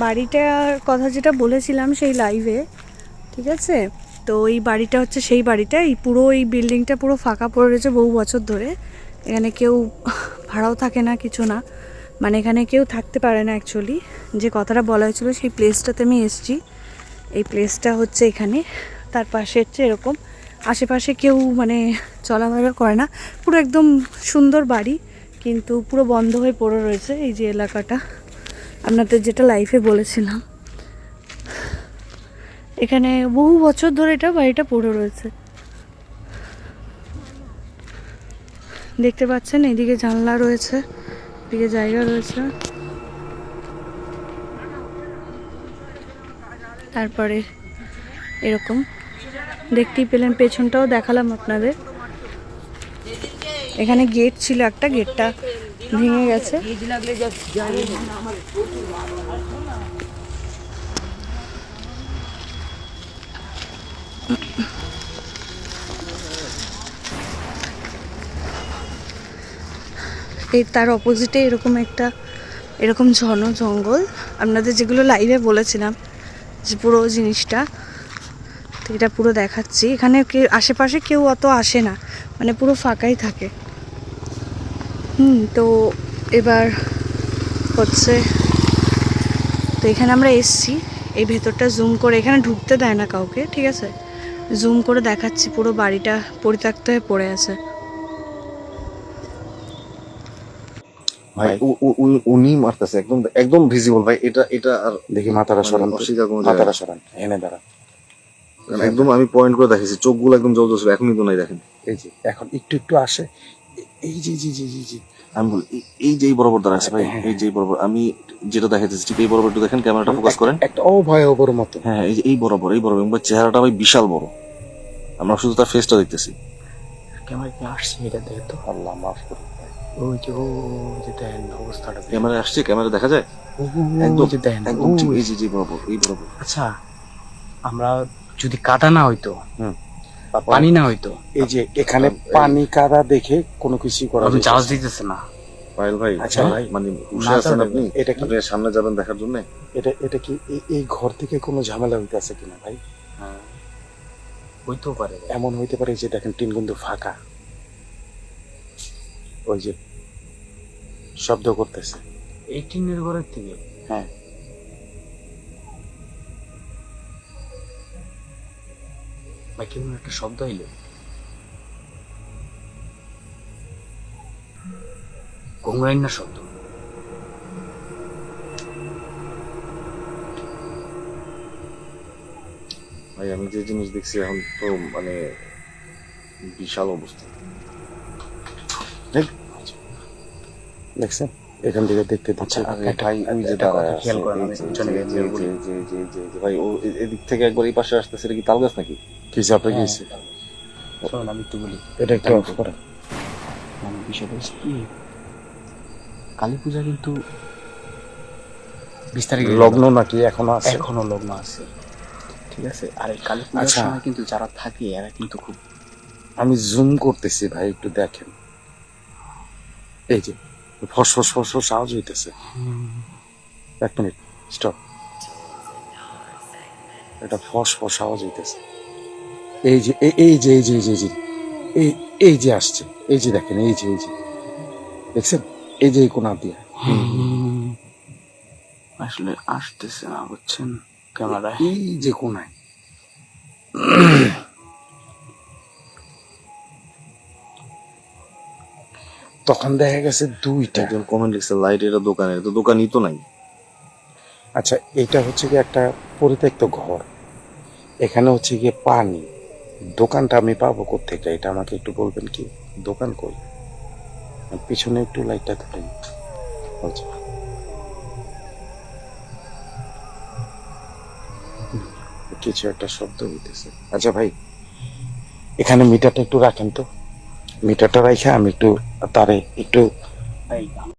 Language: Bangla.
বাড়িটার কথা যেটা বলেছিলাম সেই লাইভে, ঠিক আছে, তো এই বাড়িটা হচ্ছে সেই বাড়িটা। এই পুরো এই বিল্ডিংটা পুরো ফাঁকা পড়ে রয়েছে বহু বছর ধরে। এখানে কেউ ভাড়াও থাকে না, কিছু না, মানে এখানে কেউ থাকতে পারে না অ্যাকচুয়ালি। যে কথাটা বলা হয়েছিল সেই প্লেসটাতে আমি এসেছি। এই প্লেসটা হচ্ছে এখানে, তার পাশে হচ্ছে এরকম আশেপাশে কেউ মানে চলাফেরা করে না। পুরো একদম সুন্দর বাড়ি, কিন্তু পুরো বন্ধ হয়ে পড়ে রয়েছে এই যে এলাকাটা, আপনাদের যেটা লাইফে বলেছিলাম। এখানে বহু বছর ধরে এটা বাড়িটা পড়ে রয়েছে। দেখতে পাচ্ছেন এইদিকে জানলা রয়েছে, এদিকে জায়গা রয়েছে। তারপরে এরকম দেখতেই পেলেন, পেছনটাও দেখালাম আপনাদের। এখানে গেট ছিল একটা, গেটটা ভেঙে গেছে। এই তার অপোজিটে এরকম একটা এরকম ঘন জঙ্গল, আপনাদের যেগুলো লাইভে বলেছিলাম যে পুরো জিনিসটা, তো এটা পুরো দেখাচ্ছি। এখানে আশেপাশে কেউ অত আসে না, মানে পুরো ফাঁকাই থাকে। তো এবার হচ্ছে, তো এখানে আমরা এসছি, এই ভেতরটা জুম করে, এখানে ঢুকতে দেয় না কাউকে, ঠিক আছে, জুম করে দেখাচ্ছি। পুরো বাড়িটা পরিত্যক্ত হয়ে পড়ে আছে। ভাই উনি মারতেছে একদম একদম ভিজিবল ভাই। এটা আর দেখি মাথাটা সরান, মাথাটা সরান, এনে দাঁড়ান। একদম আমি পয়েন্ট করে দেখেছি, চোখগুলো একদম জল জল, এখনই তো নাই দেখেন। এই যে এখন একটু একটু আসে, এই যে জি জি জি জি আমি বলি এই যে এই বরাবর দাঁড়াচ্ছে ভাই, এই যে বরাবর আমি যেটা দেখাইতেছি ঠিক এই বরাবর একটু দেখেন, ক্যামেরাটা ফোকাস করেন। একটা অভয়াবর মতো। হ্যাঁ এই যে এই বরাবর এবং চেহারাটা ভাই বিশাল বড়, আমরা শুধু তার ফেসটা দেখতেছি। ক্যামেরা কি আসছে এটা দেখে তো, আল্লাহ মাফ করুন। ওই যে ও যে দেন অবস্থাটা, ক্যামেরা আসছে, ক্যামেরা দেখা যায় একদম যে দেন একদম ঠিক এই যে বরাবর, এই বরাবর। আচ্ছা, আমরা যদি কাটা না হইতো, পানি না হইতো, এই যে এখানে পানি কাদা দেখে কোনো কিছু করা চান্স দিতেছে না। পায়েল ভাই, আচ্ছা ভাই, মানে বসে আছেন আপনি, এটা কি আপনি সামনে যাবেন দেখার জন্য? এটা কি এই ঘর থেকে কোনো ঝামেলা হইতেছে কিনা ভাই? হ্যাঁ হইতেও পারে, এমন হইতে পারে যে দেখেন টিন কিন্তু ফাঁকা, ওই যে শব্দ করতেছে এই টিনের ঘরের থেকে। হ্যাঁ ভাই, কেমন একটা শব্দ হইলো, ঘুংরাইন্না শব্দ। ভাই আমি যে জিনিস দেখছি এখন তো মানে বিশাল অবস্থা। দেখছেন এখান থেকে দেখতে পাচ্ছি ভাই, ওই যে ভাই ও এদিক থেকে একবার এই পাশে আসতেছে, এটা কি তাল গাছ নাকি? কি চাপে গিয়েছে? আমি একটু বলি, এটা একটু অফ করা। আমি বিষয় বলছি কি, কালী পূজা কিন্তু বিস্তারিত লগ্ন নাকি এখনো আছে? এখনো লগ্ন আছে, ঠিক আছে। আর এই কালী পূজার সময় কিন্তু যারা থাকে এরা কিন্তু খুব, আমি জুম করতেছি ভাই একটু দেখেন, এই যে ফসফস ফসফস আওয়াজ হইতেছে। এক মিনিট স্টপ, এটা ফসফস আওয়াজ হইতেছে। এই যে এই যে এই যে এই যে এই যে আসছে, এই যে দেখেন, এই যে দেখছেন, এই যে কোনা দিয়ে আসলে আসতেছে না, বুঝছেন, ক্যামেরা এই যে কোনায়। তখন দেখা গেছে দুইটা। একজন কমেন্ট লিখছে লাইট, এটা দোকানের, তো দোকানই তো নাই। আচ্ছা, এটা হচ্ছে কি একটা পরিত্যক্ত ঘর, এখানে হচ্ছে গিয়ে পানি, দোকানটা আমি পাবো কোত্থেকে, এটা আমাকে একটু বলবেন কি? দোকান কই? পিছনে একটু লাইটটা ধরেন। কিছু একটা শব্দ হইতেছে। আচ্ছা ভাই, এখানে মিটারটা একটু রাখেন তো, মিটারটা রাখে আমি একটু তারে একটু